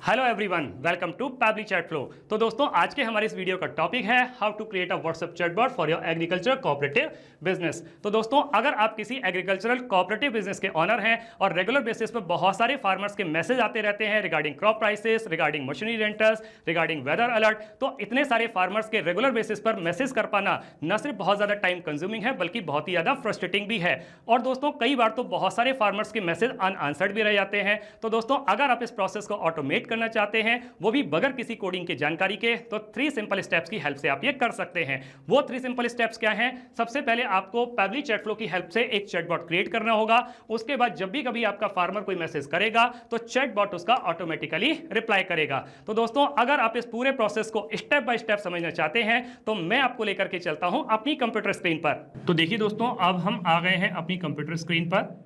Hello everyone, welcome to Pabbly Chat Flow. तो दोस्तों, आज के हमारे इस वीडियो का टॉपिक है how to create a WhatsApp chatbot for your agriculture cooperative business. तो दोस्तों, अगर आप किसी एग्रीकल्चरल कोऑपरेटिव बिजनेस के ऑनर हैं और रेगुलर बेसिस पर बहुत सारे फार्मर्स के मैसेज आते रहते हैं regarding crop prices, regarding machinery rentals, regarding weather alert, तो इतने सारे फार्मर्स के रेगुलर बेसिस पर मैसेज कर पाना न सिर्फ बहुत ज्यादा टाइम कंज्यूमिंग है बल्कि बहुत ही ज्यादा फ्रस्ट्रेटिंग भी है। और दोस्तों, कई बार तो बहुत सारे फार्मर्स के मैसेज अनआंसर्ड भी रह जाते हैं। तो दोस्तों, अगर आप इस प्रोसेस को ऑटोमेट करना चाहते हैं, वो भी बगैर किसी कोडिंग की जानकारी के, तो 3 सिंपल स्टेप्स की हेल्प से आप ये कर सकते हैं। वो 3 सिंपल स्टेप्स क्या हैं? सबसे पहले आपको पैबली चैट फ्लो की हेल्प से एक चैटबॉट क्रिएट करना होगा। उसके बाद जब भी कभी आपका फार्मर कोई मैसेज करेगा तो चैटबॉट उसका ऑटोमेटिकली रिप्लाई करेगा। तो दोस्तों, अगर आप इस पूरे प्रोसेस को स्टेप बाय स्टेप समझना चाहते हैं तो मैं आपको लेकर के चलता हूं अपनी कंप्यूटर स्क्रीन पर। तो देखिए दोस्तों, अब हम आ गए हैं अपनी कंप्यूटर स्क्रीन पर।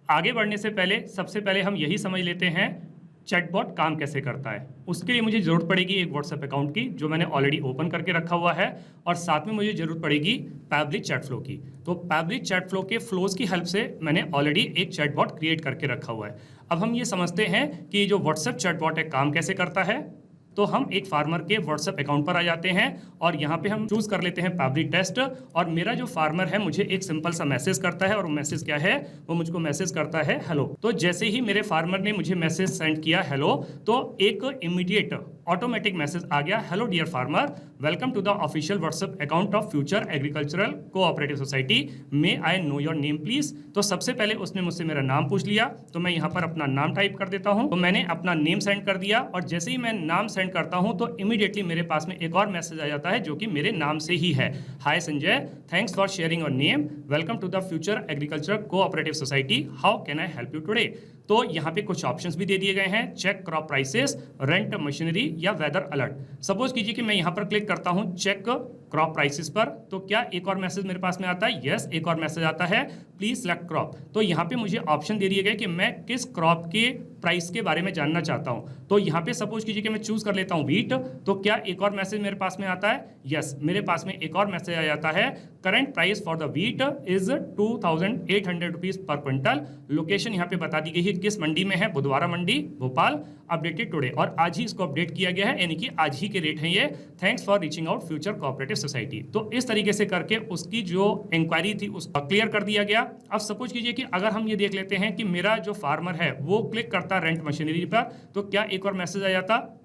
आगे बढ़ने से पहले सबसे पहले हम यही समझ लेते हैं चैटबॉट काम कैसे करता है। उसके लिए मुझे ज़रूरत पड़ेगी एक व्हाट्सएप अकाउंट की, जो मैंने ऑलरेडी ओपन करके रखा हुआ है, और साथ में मुझे ज़रूरत पड़ेगी पैबली चैट फ्लो की। तो पैबली चैट फ्लो के फ्लोज की हेल्प से मैंने ऑलरेडी एक चैटबॉट क्रिएट करके रखा हुआ है। अब हम ये समझते हैं कि जो व्हाट्सएप चैटबॉट है काम कैसे करता है। तो हम एक फार्मर के व्हाट्सएप अकाउंट पर आ जाते हैं और यहाँ पे हम चूज कर लेते हैं पैबली टेस्ट। और मेरा जो फार्मर है मुझे एक सिंपल सा मैसेज करता है, और मैसेज क्या है? वो मुझको मैसेज करता है हेलो। तो जैसे ही मेरे फार्मर ने मुझे मैसेज सेंड किया हेलो, तो एक इमीडिएट ऑटोमेटिक मैसेज आ गया, hello dear farmer, welcome to the official WhatsApp account of future agricultural cooperative society, may I know your name please. तो सबसे पहले उसने मुझसे मेरा नाम पूछ लिया, तो मैं यहाँ पर अपना नाम टाइप कर देता हूँ। तो मैंने अपना नेम सेंड कर दिया, और जैसे ही मैं नाम सेंड करता हूँ तो इमीडिएटली मेरे पास में एक और मैसेज आ जाता है जो कि मेरे नाम से ही है। Hi Sanjay, thanks for sharing your name, welcome to the future agriculture cooperative society, how can I help you today. तो यहाँ पे कुछ ऑप्शंस भी दे दिए गए हैं, check crop prices, rent machinery या वेदर अलर्ट। सपोज कीजिए कि मैं यहाँ पर क्लिक करता हूँ चेक क्रॉप प्राइसेस पर, तो क्या एक और मैसेज मेरे पास में आता है? यस, एक और मैसेज आता है, प्लीज सेलेक्ट क्रॉप। तो यहाँ पे मुझे ऑप्शन दे दिए गए कि मैं किस क्रॉप के प्राइस के बारे में जानना चाहता हूँ। तो यहाँ पे सपोज कीजिए कि मैं चूज कर लेता हूँ व्हीट, तो क्या एक और मैसेज मेरे पास में आता है? यस, मेरे पास में एक और मैसेज आ जाता है, current price for the wheat is 2800 rupees per quintal. Location यहाँ पे बता दी गई है किस मंडी में है, बुधवारा मंडी भोपाल, अपडेटेड टुडे, और आज ही इसको अपडेट किया गया है, यानी कि आज ही के रेट है ये। Thanks for reaching out future cooperative society. तो इस तरीके से करके उसकी जो इंक्वायरी थी उसको क्लियर कर दिया गया। अब सपोज कीजिए कि अगर हम ये देख लेते हैं कि मेरा जो फार्मर है वो क्लिक करता रेंट मशीनरी पर, तो क्या एक और मैसेज आ जाता?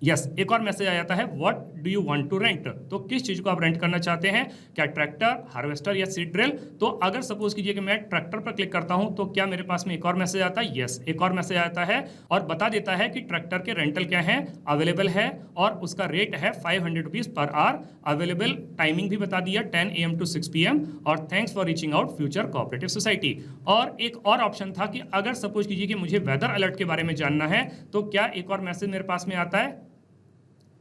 यस, एक और मैसेज आ जाता है, what do you want to rent. तो किस चीज को आप रेंट करना चाहते हैं? क्या ट्रैक्टर, हार्वेस्टर या सीड ड्रिल? तो अगर सपोज कीजिए कि मैं ट्रैक्टर पर क्लिक करता हूं तो क्या मेरे पास में एक और मैसेज आता है? यस, एक और मैसेज आता है और बता देता है कि ट्रैक्टर के रेंटल क्या है, अवेलेबल है, और उसका रेट है 500 rupees per hour. Available timing भी बता दिया, 10 AM to 6 PM, और thanks for reaching out future cooperative society. और एक और ऑप्शन था कि अगर सपोज कीजिए कि मुझे वेदर अलर्ट के बारे में जानना है, तो क्या एक और मैसेज मेरे पास में आता है?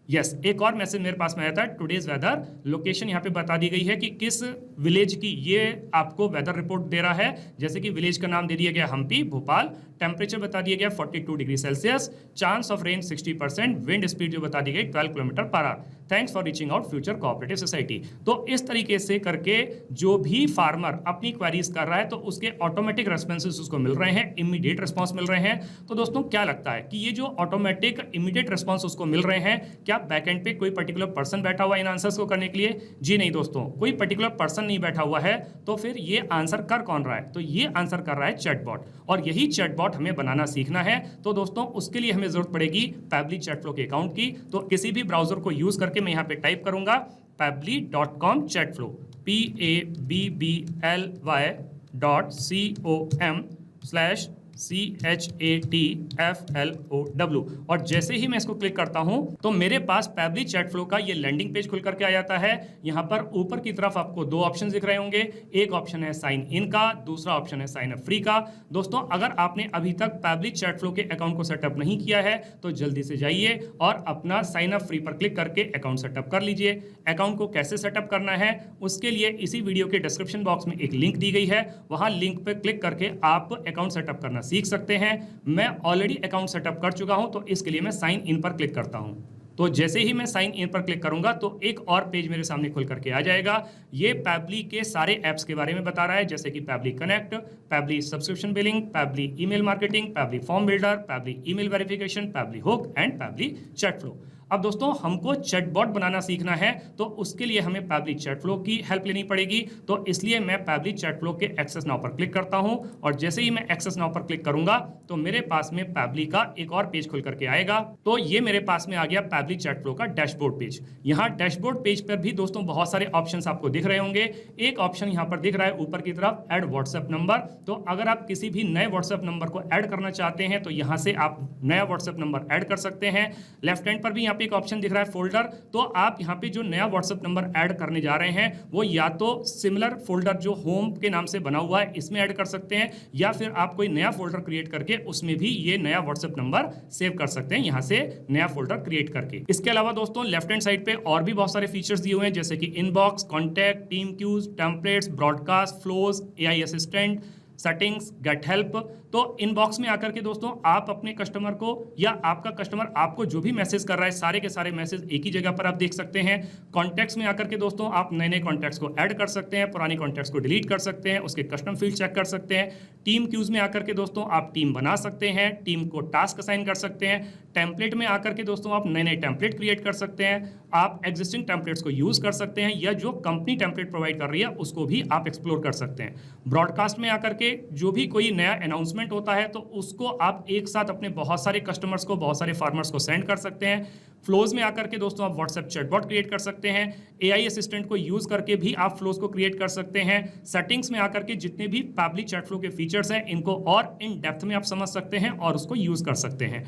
यस, एक और मैसेज मेरे पास में आया था, टुडेज वेदर। लोकेशन यहाँ पे बता दी गई है कि किस विलेज की ये आपको वेदर रिपोर्ट दे रहा है। जैसे कि विलेज का नाम दे दिया गया हम्पी भोपाल, टेम्परेचर बता दिया गया 42 degree Celsius, chance of rain 60%, wind speed जो बता दी गई 12 kilometre per hour. Thanks for reaching out future cooperative society. तो इस तरीके से करके जो भी फार्मर अपनी क्वेरीज कर रहा है तो उसके ऑटोमेटिक रेस्पॉन्सेस उसको मिल रहे हैं, इमीडिएट रिस्पॉन्स मिल रहे हैं। तो दोस्तों, क्या लगता है कि ये जो ऑटोमेटिक इमीडिएट रिस्पॉन्स उसको मिल रहे हैं, क्या बैकएंड पे कोई पर्टिकुलर पर्सन बैठा हुआ इन आंसर्स को करने के लिए? जी नहीं दोस्तों, कोई पर्टिकुलर पर्सन नहीं बैठा हुआ है। तो फिर ये आंसर कर कौन रहा है? तो ये आंसर कर रहा है चैटबॉट, और यही चैटबॉट हमें बनाना सीखना है। तो दोस्तों, उसके लिए हमें जरूरत पड़ेगी पैबली चैट फ्लो के अकाउंट की। तो किसी भी ब्राउजर को यूज करके मैं यहाँ पे टाइप करूंगा pabbly.com chatflow, pabbly.com/chatflow, और जैसे ही मैं इसको क्लिक करता हूं तो मेरे पास पैबली चैट फ्लो का ये लैंडिंग पेज खुल करके आ जाता है। यहां पर ऊपर की तरफ आपको 2 ऑप्शन दिख रहे होंगे, एक ऑप्शन है साइन इन का, दूसरा ऑप्शन है साइन अप फ्री का। दोस्तों, अगर आपने अभी तक पैबली चैट फ्लो के अकाउंट को सेटअप नहीं किया है तो जल्दी से जाइए और अपना साइन अप फ्री पर क्लिक करके अकाउंट सेटअप कर लीजिए। अकाउंट को कैसे सेटअप करना है उसके लिए इसी वीडियो के डिस्क्रिप्शन बॉक्स में एक लिंक दी गई है, वहां लिंक पर क्लिक करके आप अकाउंट सेटअप करना सीख सकते हैं। मैं ऑलरेडी अकाउंट सेटअप कर चुका हूं, तो इसके लिए मैं साइन इन पर क्लिक करता हूं। तो जैसे ही मैं साइन इन पर क्लिक करूंगा तो एक और पेज मेरे सामने खुल करके आ जाएगा, ये पैबली के सारे ऐप्स के बारे में बता रहा है, जैसे कि Pabbly connect, Pabbly subscription billing, Pabbly email marketing, Pabbly form builder, Pabbly email verification, Pabbly hook and Pabbly Chat flow. अब दोस्तों हमको चैटबॉट बनाना सीखना है, तो उसके लिए हमें पैबली चैट फ्लो की हेल्प लेनी पड़ेगी। तो इसलिए मैं पैबली चैट फ्लो के एक्सेस नाउ पर क्लिक करता हूं, और जैसे ही मैं एक्सेस नाउ पर क्लिक करूंगा तो मेरे पास में पैबली का एक और पेज खुल करके आएगा। तो ये मेरे पास में आ गया पैबली चैट फ्लो का डैशबोर्ड पेज। यहाँ डैशबोर्ड पेज पर भी दोस्तों बहुत सारे ऑप्शंस आपको दिख रहे होंगे। एक ऑप्शन यहाँ पर दिख रहा है ऊपर की तरफ, ऐड व्हाट्सएप नंबर। तो अगर आप किसी भी नए व्हाट्सएप नंबर को ऐड करना चाहते हैं तो यहाँ से आप नया व्हाट्सएप नंबर ऐड कर सकते हैं। लेफ्ट हैंड पर भी यहाँ पे एक ऑप्शन दिख रहा है फोल्डर, तो आप यहाँ पे जो नया व्हाट्सएप नंबर ऐड करने जा रहे हैं वो या तो सिमिलर फोल्डर जो होम के नाम से बना हुआ है इसमें ऐड कर सकते हैं, या फिर आप कोई नया फोल्डर क्रिएट करके उसमें भी ये नया व्हाट्सएप नंबर सेव कर सकते हैं यहाँ से नया फोल्डर क्रिएट करके। इसके अलावा दोस्तों लेफ्ट हैंड साइड पे और भी बहुत सारे फीचर्स दिए हुए हैं, जैसे कि inbox, contact, team queues, templates, broadcast, flows, AI assistant, settings, get help. तो इनबॉक्स में आकर के दोस्तों आप अपने कस्टमर को या आपका कस्टमर आपको जो भी मैसेज कर रहा है सारे के सारे मैसेज एक ही जगह पर आप देख सकते हैं। कॉन्टैक्ट्स में आकर के दोस्तों आप नए नए कॉन्टैक्ट्स को ऐड कर सकते हैं, पुरानी कॉन्टैक्ट्स को डिलीट कर सकते हैं, उसके कस्टम फील्ड चेक कर सकते हैं। टीम क्यूज में आकर के दोस्तों आप टीम बना सकते हैं, टीम को टास्क असाइन कर सकते हैं। टेम्पलेट में आकर के दोस्तों आप नए नए टेम्पलेट क्रिएट कर सकते हैं, आप एग्जिस्टिंग टेम्पलेट्स को यूज कर सकते हैं, या जो कंपनी टेम्पलेट प्रोवाइड कर रही है उसको भी आप एक्सप्लोर कर सकते हैं। ब्रॉडकास्ट में आकर के जो भी कोई नया अनाउंसमेंट होता है तो उसको आप एक साथ अपने बहुत सारे कस्टमर्स को, बहुत सारे फार्मर्स को सेंड कर सकते हैं। फ्लोज में आकर के दोस्तों आप व्हाट्सएप चैटबॉट क्रिएट कर सकते हैं। एआई असिस्टेंट को यूज करके भी आप फ्लोज को क्रिएट कर सकते हैं। सेटिंग्स में आकर के जितने भी पैबली चैट फ्लो के फीचर्स हैं इनको और इन डेप्थ में आप समझ सकते हैं और उसको यूज कर सकते हैं।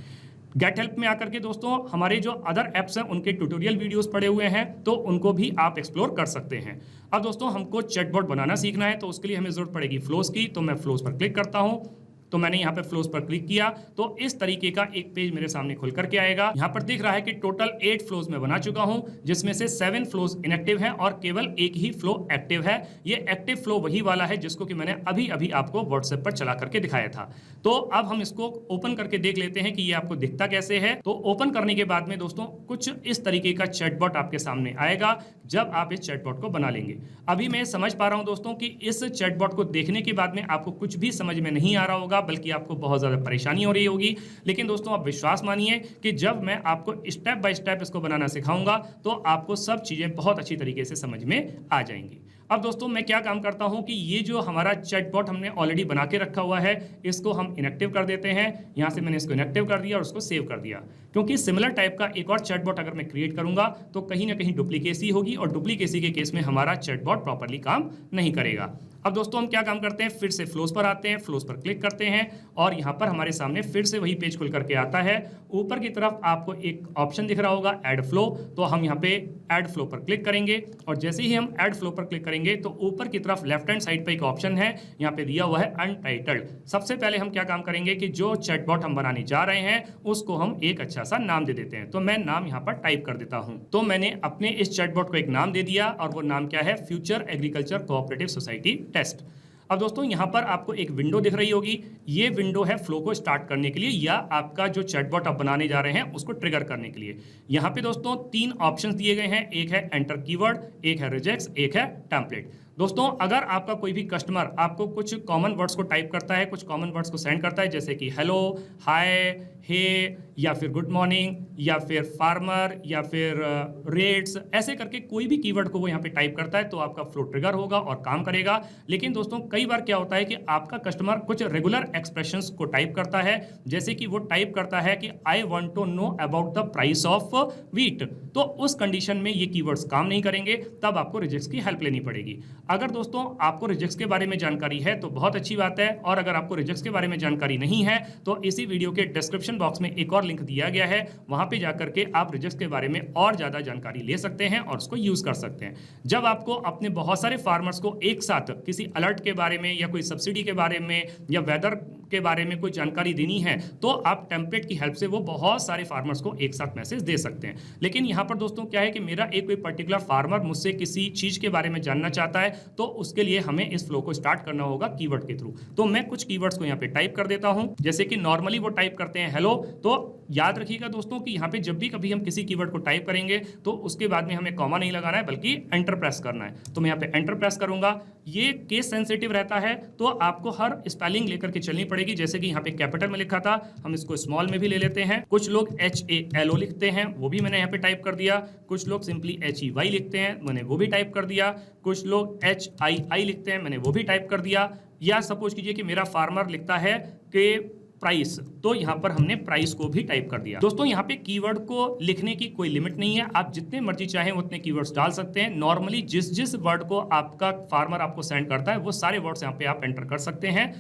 गेट हेल्प में आकर के दोस्तों हमारे जो अदर ऐप्स हैं उनके ट्यूटोरियल वीडियोस पड़े हुए हैं, तो उनको भी आप एक्सप्लोर कर सकते हैं। अब दोस्तों हमको चैटबॉट बनाना सीखना है, तो उसके लिए हमें जरूरत पड़ेगी फ्लोज की। तो मैं फ्लोज पर क्लिक करता हूं, तो मैंने यहाँ पे फ्लोज पर क्लिक किया तो इस तरीके का एक पेज मेरे सामने खुल करके आएगा। यहाँ पर दिख रहा है कि टोटल 8 फ्लोज में बना चुका हूँ, जिसमें से 7 फ्लोज इनएक्टिव हैं और केवल एक ही फ्लो एक्टिव है। ये एक्टिव फ्लो वही वाला है जिसको कि मैंने अभी अभी आपको व्हाट्सएप पर चला करके दिखाया था। तो अब हम इसको ओपन करके देख लेते हैं कि ये आपको दिखता कैसे है। तो ओपन करने के बाद में दोस्तों कुछ इस तरीके का चैटबॉट आपके सामने आएगा जब आप इस चैटबॉट को बना लेंगे। अभी मैं समझ पा रहा हूं दोस्तों कि इस चैटबॉट को देखने के बाद में आपको कुछ भी समझ में नहीं आ रहा होगा, बल्कि आपको बहुत ज़्यादा परेशानी हो रही होगी। लेकिन दोस्तों आप विश्वास मानिए कि जब मैं आपको स्टेप बाय स्टेप इसको बनाना सिखाऊंगा तो आपको सब चीज़ें बहुत अच्छी तरीके से समझ में आ जाएंगी। अब दोस्तों मैं क्या काम करता हूं कि ये जो हमारा चैटबॉट हमने ऑलरेडी बना के रखा हुआ है इसको हम इनएक्टिव कर देते हैं। यहां से मैंने इसको इनएक्टिव कर दिया और उसको सेव कर दिया, क्योंकि सिमिलर टाइप का एक और चैटबॉट अगर मैं क्रिएट करूंगा तो कहीं ना कहीं डुप्लीकेसी होगी और डुप्लीकेसी के केस में हमारा चैटबॉट प्रॉपरली काम नहीं करेगा। अब दोस्तों हम क्या काम करते हैं, फिर से फ्लोज पर आते हैं, फ्लोज पर क्लिक करते हैं और यहाँ पर हमारे सामने फिर से वही पेज खुल करके आता है। ऊपर की तरफ आपको एक ऑप्शन दिख रहा होगा ऐड फ्लो, तो हम यहाँ पे ऐड फ्लो पर क्लिक करेंगे और जैसे ही हम ऐड फ्लो पर क्लिक करेंगे तो ऊपर की तरफ लेफ्ट हैंड साइड पर एक ऑप्शन है, यहाँ पे दिया हुआ है अनटाइटल्ड। सबसे पहले हम क्या काम करेंगे कि जो चैटबॉट हम बनाने जा रहे हैं उसको हम एक अच्छा सा नाम दे देते हैं। तो मैं नाम यहाँ पर टाइप कर देता हूँ। तो मैंने अपने इस चैटबॉट को एक नाम दे दिया और वो नाम क्या है, future agriculture cooperative society test. अब दोस्तों यहाँ पर आपको एक विंडो दिख रही होगी, ये विंडो है फ्लो को स्टार्ट करने के लिए या आपका जो चैटबॉट आप बनाने जा रहे हैं उसको ट्रिगर करने के लिए। यहाँ पे दोस्तों 3 ऑप्शंस दिए गए हैं, एक है एंटर कीवर्ड, एक है रिजेक्ट्स, एक है टेम्पलेट। दोस्तों अगर आपका कोई भी कस्टमर आपको कुछ कॉमन वर्ड्स को टाइप करता है, कुछ कॉमन वर्ड्स को सेंड करता है, जैसे कि हेलो, हाय, हे या फिर गुड मॉर्निंग या फिर फार्मर या फिर रेट्स, ऐसे करके कोई भी कीवर्ड को वो यहाँ पे टाइप करता है तो आपका फ्लो ट्रिगर होगा और काम करेगा। लेकिन दोस्तों कई बार क्या होता है कि आपका कस्टमर कुछ रेगुलर एक्सप्रेशंस को टाइप करता है, जैसे कि वो टाइप करता है कि I want to know about the price of wheat, तो उस कंडीशन में ये कीवर्ड्स काम नहीं करेंगे, तब आपको रिजेक्ट्स की हेल्प लेनी पड़ेगी। अगर दोस्तों आपको रिजेक्ट्स के बारे में जानकारी है तो बहुत अच्छी बात है, और अगर आपको रिजेक्ट्स के बारे में जानकारी नहीं है तो इसी वीडियो के डिस्क्रिप्शन बॉक्स में एक और लिंक दिया गया है, वहां पे जाकर के आप रिजेक्ट्स के बारे में और ज्यादा जानकारी ले सकते हैं और उसको यूज कर सकते हैं। जब आपको अपने बहुत सारे फार्मर्स को एक साथ किसी अलर्ट के बारे में या कोई सब्सिडी के बारे में या वेदर के बारे में कोई जानकारी देनी है तो आप टेम्पलेट की हेल्प से वो बहुत सारे फार्मर्स को एक साथ मैसेज दे सकते हैं। लेकिन यहाँ पर दोस्तों क्या है कि मेरा एक कोई पर्टिकुलर फार्मर मुझसे किसी चीज़ के बारे में जानना चाहता है तो उसके लिए हमें इस फ्लो को स्टार्ट करना होगा कीवर्ड के थ्रू। तो मैं कुछ कीवर्ड्स को यहाँ पे टाइप कर देता हूँ, जैसे कि नॉर्मली वो टाइप करते हैं हेलो। तो याद रखिएगा दोस्तों कि यहाँ पे जब भी कभी हम किसी कीवर्ड को टाइप करेंगे तो उसके बाद में हमें कॉमा नहीं लगाना है बल्कि एंटर प्रेस करना है। तो मैं यहाँ पे एंटर प्रेस करूंगा। ये केस सेंसिटिव रहता है तो आपको हर स्पेलिंग लेकर के चलनी पड़ेगी। जैसे कि यहाँ पे कैपिटल में लिखा था, हम इसको स्मॉल में भी ले लेते हैं। कुछ लोग HALO लिखते हैं, वो भी मैंने यहाँ पे टाइप कर दिया। कुछ लोग सिंपली HEY लिखते हैं, मैंने वो भी टाइप कर दिया। कुछ लोग HII लिखते हैं, मैंने वो भी टाइप कर दिया। या सपोज कीजिए कि मेरा फार्मर लिखता है कि प्राइस, तो यहाँ पर हमने प्राइस को भी टाइप कर दिया। दोस्तों यहाँ पे कीवर्ड को लिखने की कोई लिमिट नहीं है, आप जितने मर्जी चाहें उतने कीवर्ड्स डाल सकते हैं। नॉर्मली जिस जिस वर्ड को आपका फार्मर आपको सेंड करता है वो सारे वर्ड्स यहाँ पे आप एंटर कर सकते हैं।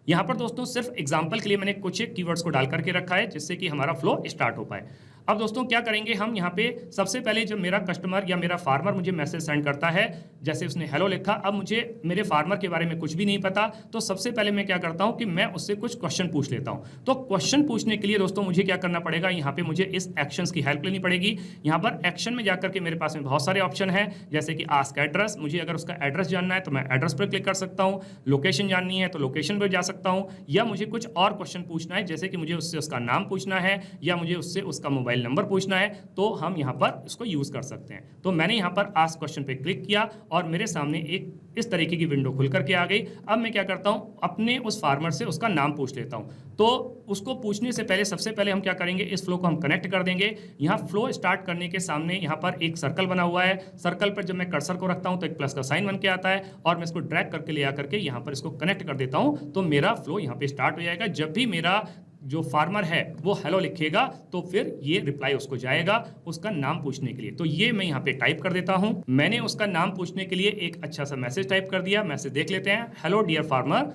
यहाँ पर दोस्तों सिर्फ एग्जाम्पल के लिए मैंने कुछ एक कीवर्ड्स को डाल करके रखा है जिससे कि हमारा फ्लो स्टार्ट हो पाए। अब दोस्तों क्या करेंगे हम यहाँ पे, सबसे पहले जब मेरा कस्टमर या मेरा फार्मर मुझे मैसेज सेंड करता है, जैसे उसने हेलो लिखा, अब मुझे मेरे फार्मर के बारे में कुछ भी नहीं पता, तो सबसे पहले मैं क्या करता हूँ कि मैं उससे कुछ क्वेश्चन पूछ लेता हूँ। तो क्वेश्चन पूछने के लिए दोस्तों मुझे क्या करना पड़ेगा, यहाँ पे मुझे इस एक्शंस की हेल्प लेनी पड़ेगी। यहाँ पर एक्शन में जाकर के मेरे पास में बहुत सारे ऑप्शन है, जैसे कि आस्क एड्रेस, मुझे अगर उसका एड्रेस जानना है तो मैं एड्रेस पर क्लिक कर सकता हूँ। लोकेशन जाननी है तो लोकेशन पर जा सकता हूँ, या मुझे कुछ और क्वेश्चन पूछना है जैसे कि मुझे उससे उसका नाम पूछना है या मुझे उससे उसका मोबाइल नंबर पूछना है, तो हम यहाँ पर इसको यूज कर सकते हैं। तो मैंने यहाँ पर आस्क क्वेश्चन पे क्लिक किया और मेरे सामने एक इस तरीके की विंडो खुल करके आ गई। अब मैं क्या करता हूँ, अपने उस फार्मर से उसका नाम पूछ लेता हूँ। तो उसको पूछने से पहले सबसे पहले हम क्या करेंगे, इस फ्लो को हम कनेक्ट कर देंगे। यहाँ फ्लो स्टार्ट करने के सामने यहाँ पर एक सर्कल बना हुआ है, सर्कल पर जब मैं कर्सर को रखता हूँ तो एक प्लस का साइन बन के आता है और मैं इसको ड्रैग करके ले आकर के यहाँ पर इसको कनेक्ट कर देता हूँ, तो मेरा फ्लो यहाँ पे स्टार्ट हो जाएगा। जब भी मेरा जो फार्मर है वो हेलो लिखेगा तो फिर ये रिप्लाई उसको जाएगा उसका नाम पूछने के लिए। तो ये मैं यहाँ पे टाइप कर देता हूँ। मैंने उसका नाम पूछने के लिए एक अच्छा सा मैसेज टाइप कर दिया। मैसेज देख लेते हैं। Hello dear farmer,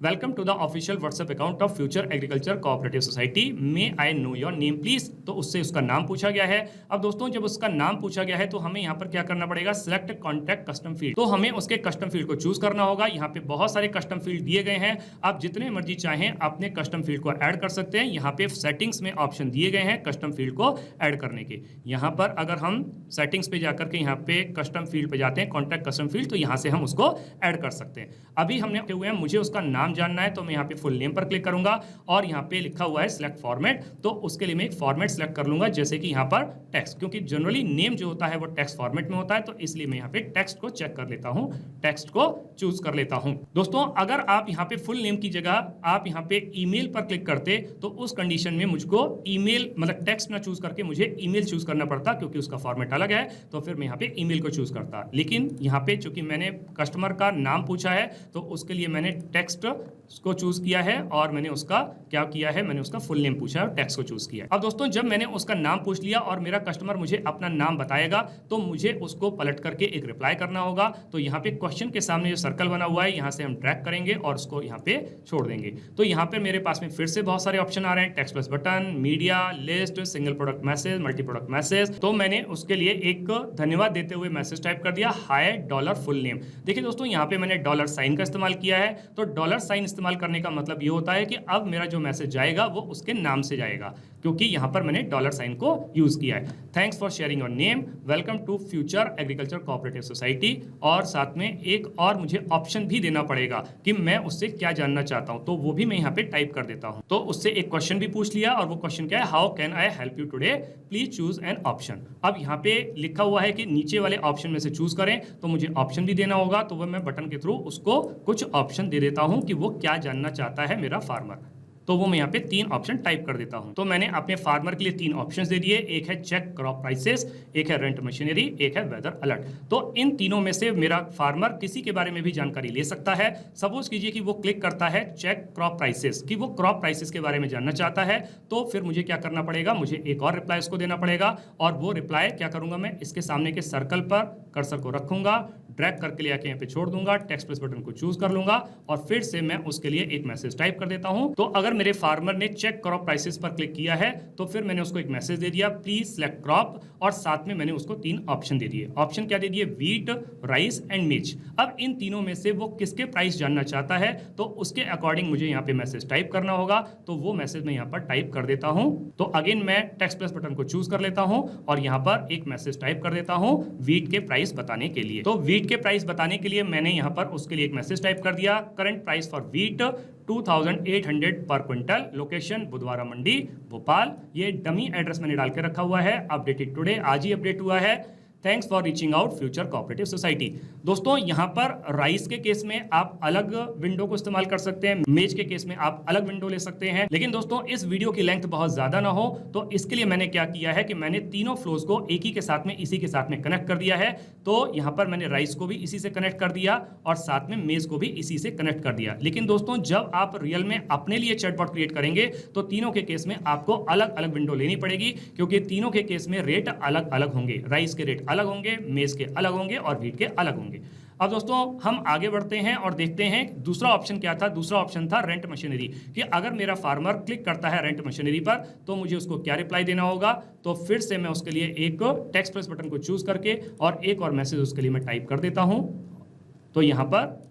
welcome to the official WhatsApp account of future agriculture cooperative society, may I know your name please. तो उससे उसका नाम पूछा गया है। अब दोस्तों जब उसका नाम पूछा गया है तो हमें यहाँ पर क्या करना पड़ेगा, सिलेक्ट कॉन्टैक्ट कस्टम फील्ड। तो हमें उसके कस्टम फील्ड को चूज करना होगा। यहाँ पे बहुत सारे कस्टम फील्ड दिए गए हैं, आप जितने मर्जी चाहें अपने कस्टम फील्ड को ऐड कर सकते हैं। यहाँ पे सेटिंग्स में ऑप्शन दिए गए हैं कस्टम फील्ड को ऐड करने के। यहाँ पर अगर हम सेटिंग्स पे जाकर के यहाँ पे कस्टम फील्ड पे जाते हैं, कॉन्टैक्ट कस्टम फील्ड, तो यहाँ से हम उसको ऐड कर सकते हैं। अभी हमने रखे हुए हैं, मुझे उसका नाम जानना है तो मैं यहाँ पे फुल नेम पर क्लिक करूंगा और यहाँ पे लिखा हुआ है सिलेक्ट फॉर्मेट, तो उसके लिए मैं एक फॉर्मेट सिलेक्ट कर लूंगा, जैसे कि यहाँ पर टेक्स्ट, क्योंकि जनरली नेम जो होता है वो टेक्स्ट फॉर्मेट में होता है, तो इसलिए मैं यहाँ पे टेक्स्ट को चेक कर लेता हूँ, टेक्स्ट को चूज कर लेता हूँ। दोस्तों अगर आप यहाँ पे फुल नेम की जगह आप यहाँ पे ईमेल पर क्लिक करते तो उस कंडीशन में मुझको ईमेल मतलब टेक्स्ट ना चूज करके मुझे ईमेल चूज करना पड़ता, क्योंकि उसका फॉर्मेट अलग है, तो फिर मैं यहाँ पे ईमेल को चूज करता। लेकिन यहाँ पे चूंकि मैंने कस्टमर का नाम पूछा है तो उसके लिए मैंने टेक्स्ट को चूज किया है और मैंने उसका क्या किया है, मैंने उसका फुल नेम पूछा है और टेक्स्ट को चूज किया। अब दोस्तों जब मैंने उसका नाम पूछ लिया और मेरा कस्टमर मुझे अपना नाम बताएगा तो मुझे उसको पलट करके एक रिप्लाई करना होगा। तो यहाँ पे क्वेश्चन के सामने जो सर्कल बना हुआ है यहाँ से हम ड्रैग करेंगे और उसको यहाँ पे छोड़ देंगे। तो यहाँ पे मेरे पास में फिर से बहुत सारे ऑप्शन आ रहे हैं, text plus button, media, list, single product message, multi product message. तो मैंने उसके लिए एक धन्यवाद देते हुए मैसेज टाइप कर दिया, हाय डॉलर फुल नेम। देखिए दोस्तों यहाँ पे मैंने डॉलर साइन का इस्तेमाल किया है, तो डॉलर साइन इस्तेमाल करने का मतलब ये होता है कि अब मेरा जो मैसेज जाएगा वो उसके नाम से जाएगा, क्योंकि यहाँ पर मैंने डॉलर साइन को यूज किया है। Thanks for sharing your name, welcome to future agriculture cooperative society, और साथ में एक और मुझे ऑप्शन भी देना पड़ेगा कि मैं उससे क्या जानना चाहता हूँ, तो वो भी मैं यहाँ पे टाइप कर देता हूँ। तो उससे एक क्वेश्चन भी पूछ लिया और वो क्वेश्चन क्या है, how can I help you today, please choose an option. अब यहाँ पे लिखा हुआ है कि नीचे वाले ऑप्शन में से चूज करें, तो मुझे ऑप्शन भी देना होगा, तो वह मैं बटन के थ्रू उसको कुछ ऑप्शन दे देता हूँ कि वो क्या जानना चाहता है मेरा फार्मर। तो वो मैं यहाँ पे 3 ऑप्शन टाइप कर देता हूँ। तो मैंने अपने फार्मर के लिए 3 ऑप्शंस दे दिए, एक है चेक क्रॉप प्राइसेस, एक है रेंट मशीनरी, एक है वेदर अलर्ट। तो इन तीनों में से मेरा फार्मर किसी के बारे में भी जानकारी ले सकता है। सपोज कीजिए कि वो क्लिक करता है चेक क्रॉप प्राइसेस, कि वो क्रॉप प्राइसेस के बारे में जानना चाहता है, तो फिर मुझे क्या करना पड़ेगा, मुझे एक और रिप्लाई उसको देना पड़ेगा। और वो रिप्लाई क्या करूंगा, मैं इसके सामने के सर्कल पर कर्सर को रखूंगा, ड्रैग करके लेके यहाँ पे छोड़ दूंगा, टेक्स्ट प्लस बटन को चूज कर लूंगा और फिर से मैं उसके लिए एक मैसेज टाइप कर देता हूं। तो अगर मेरे फार्मर ने चेक क्रॉप प्राइसेस पर क्लिक किया है तो फिर मैंने उसको एक मैसेज दे दिया, प्लीज सिलेक्ट क्रॉप, और साथ में मैंने उसको 3 ऑप्शन दे दिए। ऑप्शन क्या दे दिए? व्हीट, राइस एंड मिर्च। अब इन तीनों में से वो किसके प्राइस जानना चाहता है तो उसके अकॉर्डिंग मुझे यहाँ पे मैसेज टाइप करना होगा। तो वो मैसेज मैं यहाँ पर टाइप कर देता हूँ। तो अगेन मैं टेक्स्ट प्लस बटन को चूज कर लेता हूँ और यहाँ पर एक मैसेज टाइप कर देता हूँ व्हीट के प्राइस बताने के लिए। तो व्हीट के प्राइस बताने के लिए मैंने यहाँ पर उसके लिए एक मैसेज टाइप कर दिया, करंट प्राइस फॉर व्हीट 2800 पर क्विंटल, लोकेशन बुधवारा मंडी भोपाल। ये डमी एड्रेस मैंने डाल के रखा हुआ है, अपडेटेड टुडे, आज ही अपडेट हुआ है। Thanks for reaching out future cooperative society. दोस्तों यहाँ पर राइस के केस में आप अलग विंडो को इस्तेमाल कर सकते हैं, मेज के केस में आप अलग विंडो ले सकते हैं। लेकिन दोस्तों इस वीडियो की लेंथ बहुत ज्यादा ना हो तो इसके लिए मैंने क्या किया है कि मैंने तीनों फ्लोज को एक ही के साथ में इसी के साथ में कनेक्ट कर दिया है। तो यहाँ पर मैंने राइस को भी इसी से कनेक्ट कर दिया और साथ में मेज को भी इसी से कनेक्ट कर दिया। लेकिन दोस्तों जब आप रियल में अपने लिए चैटबॉट क्रिएट करेंगे तो तीनों के केस में आपको अलग अलग विंडो लेनी पड़ेगी, क्योंकि तीनों के केस में रेट अलग अलग होंगे। राइस के रेट अलग होंगे, मेज के अलग होंगे और व्हीट के अलग होंगे। अब दोस्तों हम आगे बढ़ते हैं और देखते हैं दूसरा ऑप्शन क्या था। दूसरा ऑप्शन था रेंट मशीनरी, कि अगर मेरा फार्मर क्लिक करता है रेंट मशीनरी पर तो मुझे उसको क्या रिप्लाई देना होगा। तो फिर से मैं उसके लिए एक टेक्स्ट प्लस बटन को चूज करके और एक और मैसेज उसके लिए मैं टाइप कर देता हूं। तो यहां पर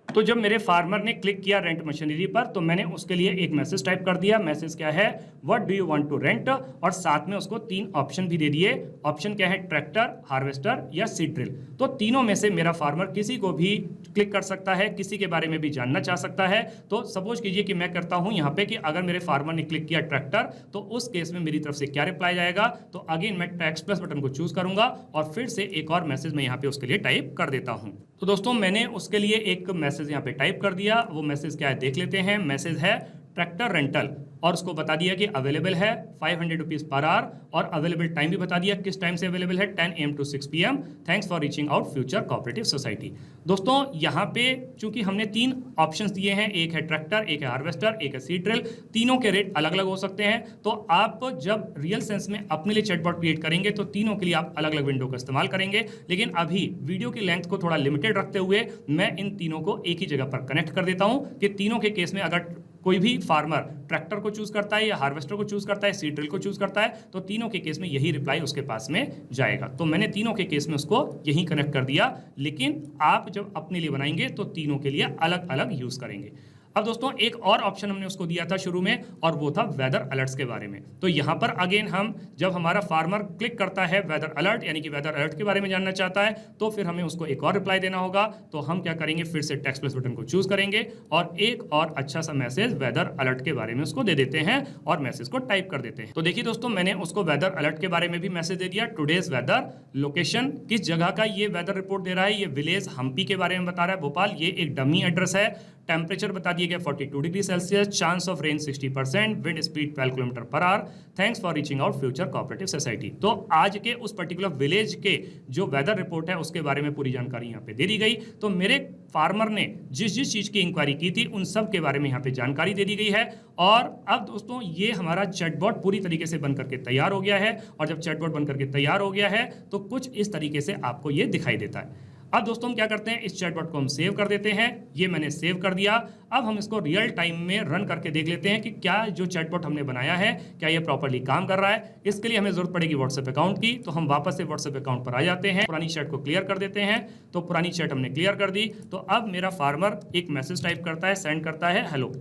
तो जब मेरे फार्मर ने क्लिक किया रेंट मशीनरी पर तो मैंने उसके लिए एक मैसेज टाइप कर दिया। मैसेज क्या है? What do you want to rent, और साथ में उसको 3 ऑप्शन भी दे दिए। ऑप्शन क्या है? ट्रैक्टर, हार्वेस्टर या सीड ड्रिल। तो तीनों में से मेरा फार्मर किसी को भी क्लिक कर सकता है, किसी के बारे में भी जानना चाह सकता है। तो सपोज कीजिए कि मैं करता हूं यहाँ पे कि अगर मेरे फार्मर ने क्लिक किया ट्रैक्टर तो उस केस में मेरी तरफ से क्या रिप्लाई जाएगा। तो अगेन मैं टेक्स्ट प्लस बटन को चूज करूंगा और फिर से एक और मैसेज मैं यहाँ पे उसके लिए टाइप कर देता हूं। तो दोस्तों मैंने उसके लिए एक मैसेज यहाँ पे टाइप कर दिया। वो मैसेज क्या है देख लेते हैं। मैसेज है ट्रैक्टर रेंटल और उसको बता दिया कि अवेलेबल है 500 रुपीज पर आवर, और अवेलेबल टाइम भी बता दिया किस टाइम से अवेलेबल है, 10 AM to 6 PM। Thanks for reaching out future cooperative society. दोस्तों यहाँ पे चूंकि हमने 3 ऑप्शंस दिए हैं, एक है ट्रैक्टर, एक है हार्वेस्टर, एक है सीड ड्रिल, तीनों के रेट अलग अलग हो सकते हैं। तो आप जब रियल सेंस में अपने लिए चैटबॉट क्रिएट करेंगे तो तीनों के लिए आप अलग अलग विंडो का इस्तेमाल करेंगे। लेकिन अभी वीडियो की लेंथ को थोड़ा लिमिटेड रखते हुए मैं इन तीनों को एक ही जगह पर कनेक्ट कर देता हूँ कि तीनों के केस में अगर कोई भी फार्मर ट्रैक्टर को चूज करता है या हार्वेस्टर को चूज करता है, सीड ड्रिल को चूज करता है, तो तीनों के केस में यही रिप्लाई उसके पास में जाएगा। तो मैंने तीनों के केस में उसको यही कनेक्ट कर दिया। लेकिन आप जब अपने लिए बनाएंगे तो तीनों के लिए अलग अलग यूज करेंगे। अब दोस्तों एक और ऑप्शन हमने उसको दिया था शुरू में और वो था वेदर अलर्ट्स के बारे में। तो यहाँ पर अगेन हम जब हमारा फार्मर क्लिक करता है वेदर अलर्ट यानी कि वेदर अलर्ट के बारे में जानना चाहता है तो फिर हमें उसको एक और रिप्लाई देना होगा। तो हम क्या करेंगे, फिर से टेक्स्ट प्लस बटन को चूज करेंगे और एक और अच्छा सा मैसेज वेदर अलर्ट के बारे में उसको दे देते हैं और मैसेज को टाइप कर देते हैं। तो देखिए दोस्तों मैंने उसको वेदर अलर्ट के बारे में भी मैसेज दे दिया। टुडेज वेदर, लोकेशन किस जगह का ये वेदर रिपोर्ट दे रहा है, ये विलेज हम्पी के बारे में बता रहा है भोपाल, ये एक डमी एड्रेस है। टेम्परेचर बता दिया गया 42 degree Celsius, chance of rain 60%, wind speed 12 kilometre per hour. Thanks for reaching out future cooperative society. तो आज के उस पर्टिकुलर विलेज के जो वेदर रिपोर्ट है उसके बारे में पूरी जानकारी यहाँ पे दे दी गई। तो मेरे फार्मर ने जिस जिस चीज की इंक्वायरी की थी उन सब के बारे में यहाँ पे जानकारी दे दी गई है। और अब दोस्तों ये हमारा चैटबॉट पूरी तरीके से बन करके तैयार हो गया है। और जब चैटबॉट बन करके तैयार हो गया है तो कुछ इस तरीके से आपको ये दिखाई देता है। अब दोस्तों हम क्या करते हैं, इस चैटबॉट को हम सेव कर देते हैं। ये मैंने सेव कर दिया। अब हम इसको रियल टाइम में रन करके देख लेते हैं कि क्या जो चैटबॉट हमने बनाया है क्या ये प्रॉपर्ली काम कर रहा है। इसके लिए हमें जरूरत पड़ेगी व्हाट्सएप अकाउंट की। तो हम वापस से व्हाट्सएप अकाउंट पर आ जाते हैं, पुरानी चैट को क्लियर कर देते हैं। तो पुरानी चैट हमने क्लियर कर दी। तो अब मेरा फार्मर एक मैसेज टाइप करता है, सेंड करता है हेलो।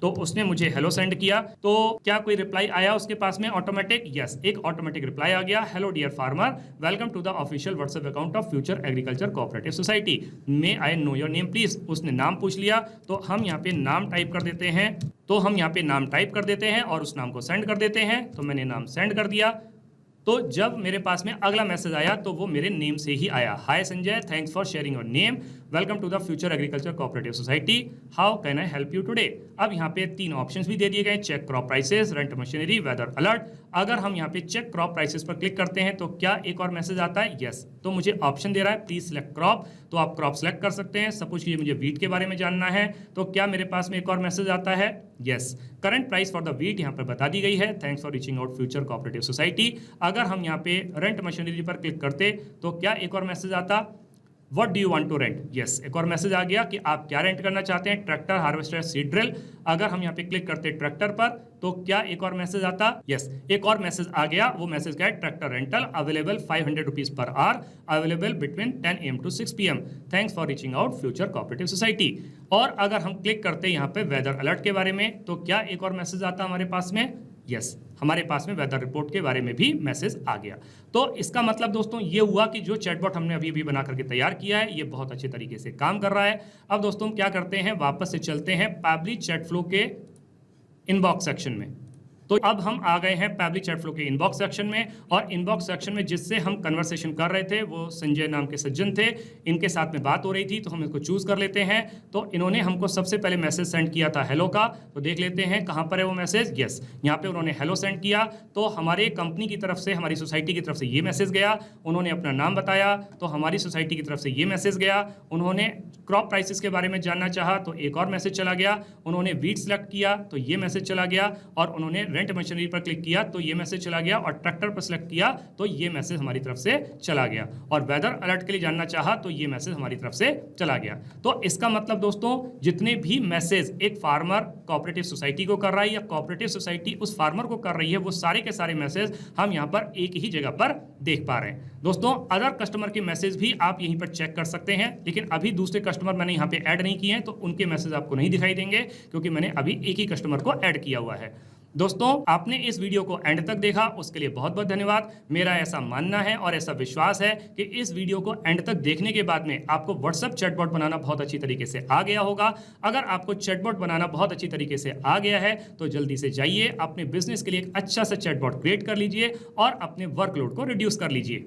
तो उसने मुझे हेलो सेंड किया। तो क्या कोई रिप्लाई आया उसके पास में ऑटोमेटिक? यस, एक ऑटोमेटिक रिप्लाई आ गया, hello dear farmer, welcome to the official WhatsApp account of future agriculture cooperative society, may I know your name please. उसने नाम पूछ लिया। तो हम यहाँ पे नाम टाइप कर देते हैं। और उस नाम को सेंड कर देते हैं। तो मैंने नाम सेंड कर दिया। तो जब मेरे पास में अगला मैसेज आया तो वो मेरे नेम से ही आया, hi Sanjay, thanks for sharing your name, welcome to the future agriculture cooperative society, how can I help you today. अब यहाँ पे 3 ऑप्शंस भी दे दिए गए, check crop prices, rent machinery, weather alert. अगर हम यहाँ पे चेक क्रॉप प्राइसेस पर क्लिक करते हैं तो क्या एक और मैसेज आता है? यस। तो मुझे ऑप्शन दे रहा है प्लीज सिलेक्ट क्रॉप। तो आप क्रॉप सेलेक्ट कर सकते हैं। सपोज कीजिए मुझे व्हीट के बारे में जानना है तो क्या मेरे पास में एक और मैसेज आता है? Yes. Current price for the wheat यहाँ पर बता दी गई है, thanks for reaching out future cooperative society. अगर हम यहाँ पे रेंट मशीनरी पर क्लिक करते तो क्या एक और मैसेज आता? What do you want to rent. Yes, एक और मैसेज आ गया कि आप क्या रेंट करना चाहते हैं, ट्रैक्टर, हार्वेस्टर, सीड ड्रिल। अगर हम यहाँ पे क्लिक करते हैं ट्रैक्टर पर तो क्या एक और मैसेज आता। यस, एक और मैसेज आ गया। वो मैसेज क्या है, tractor rental available 500 rupees per hour, available between 10 AM to 6 PM, thanks for reaching out future cooperative society. और अगर हम क्लिक करते हैं यहाँ पे वेदर अलर्ट के बारे में तो क्या एक और मैसेज आता हमारे पास में। यस, हमारे पास में वेदर रिपोर्ट के बारे में भी मैसेज आ गया। तो इसका मतलब दोस्तों ये हुआ कि जो चैटबॉट हमने अभी अभी बना करके तैयार किया है ये बहुत अच्छे तरीके से काम कर रहा है। अब दोस्तों हम क्या करते हैं, वापस से चलते हैं पैबली चैट फ्लो के इनबॉक्स सेक्शन में। तो अब हम आ गए हैं पैबली चैट फ्लो के इनबॉक्स सेक्शन में, और इनबॉक्स सेक्शन में जिससे हम कन्वर्सेशन कर रहे थे वो संजय नाम के सज्जन थे, इनके साथ में बात हो रही थी, तो हम इसको चूज कर लेते हैं। तो इन्होंने हमको सबसे पहले मैसेज सेंड किया था हेलो का, तो देख लेते हैं कहाँ पर है वो मैसेज। यस, यहाँ पे उन्होंने हेलो सेंड किया, तो हमारे कंपनी की तरफ से, हमारी सोसाइटी की तरफ से ये मैसेज गया। उन्होंने अपना नाम बताया तो हमारी सोसाइटी की तरफ से ये मैसेज गया। उन्होंने क्रॉप प्राइसेस के बारे में जानना चाहा तो एक और मैसेज चला गया। उन्होंने वीट सेलेक्ट किया तो ये मैसेज चला गया, और उन्होंने रेंट मशीनरी पर क्लिक किया तो ये मैसेज चला गया, और ट्रैक्टर पर सिलेक्ट किया तो ये मैसेज हमारी तरफ से चला गया, और वेदर अलर्ट के लिए जानना चाहा तो ये मैसेज हमारी तरफ से चला गया। तो इसका मतलब दोस्तों जितने भी मैसेज एक फार्मर कोऑपरेटिव सोसाइटी को कर रहा है या कोऑपरेटिव सोसाइटी उस फार्मर को कर रही है, वो सारे के सारे मैसेज हम यहाँ पर एक ही जगह पर देख पा रहे हैं। दोस्तों अदर कस्टमर के मैसेज भी आप यहीं पर चेक कर सकते हैं, लेकिन अभी दूसरे कस्टमर मैंने यहाँ पे ऐड नहीं किए हैं तो उनके मैसेज आपको नहीं दिखाई देंगे, क्योंकि मैंने अभी एक ही कस्टमर को ऐड किया हुआ है। दोस्तों आपने इस वीडियो को एंड तक देखा उसके लिए बहुत बहुत धन्यवाद। मेरा ऐसा मानना है और ऐसा विश्वास है कि इस वीडियो को एंड तक देखने के बाद में आपको व्हाट्सएप चैटबॉट बनाना बहुत अच्छी तरीके से आ गया होगा। अगर आपको चैटबॉट बनाना बहुत अच्छी तरीके से आ गया है तो जल्दी से जाइए अपने बिजनेस के लिए एक अच्छा सा चैटबॉट क्रिएट कर लीजिए और अपने वर्कलोड को रिड्यूस कर लीजिए।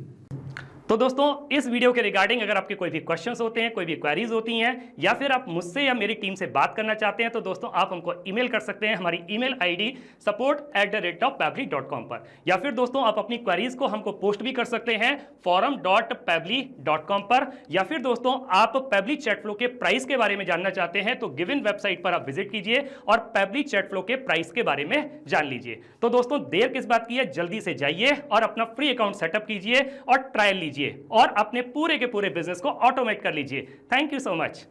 तो दोस्तों इस वीडियो के रिगार्डिंग अगर आपके कोई भी क्वेश्चंस होते हैं, कोई भी क्वेरीज होती हैं, या फिर आप मुझसे या मेरी टीम से बात करना चाहते हैं तो दोस्तों आप हमको ईमेल कर सकते हैं हमारी ईमेल आईडी support@pably.com पर, या फिर दोस्तों आप अपनी क्वेरीज को हमको पोस्ट भी कर सकते हैं forum.pably.com पर, या फिर दोस्तों आप पैबली चैट फ्लो के प्राइस के बारे में जानना चाहते हैं तो गिवन वेबसाइट पर आप विजिट कीजिए और पैबली चैट फ्लो के प्राइस के बारे में जान लीजिए। तो दोस्तों देर किस बात की है, जल्दी से जाइए और अपना फ्री अकाउंट सेटअप कीजिए और ट्रायल लीजिए और अपने पूरे के पूरे बिजनेस को ऑटोमेट कर लीजिए। Thank you so much.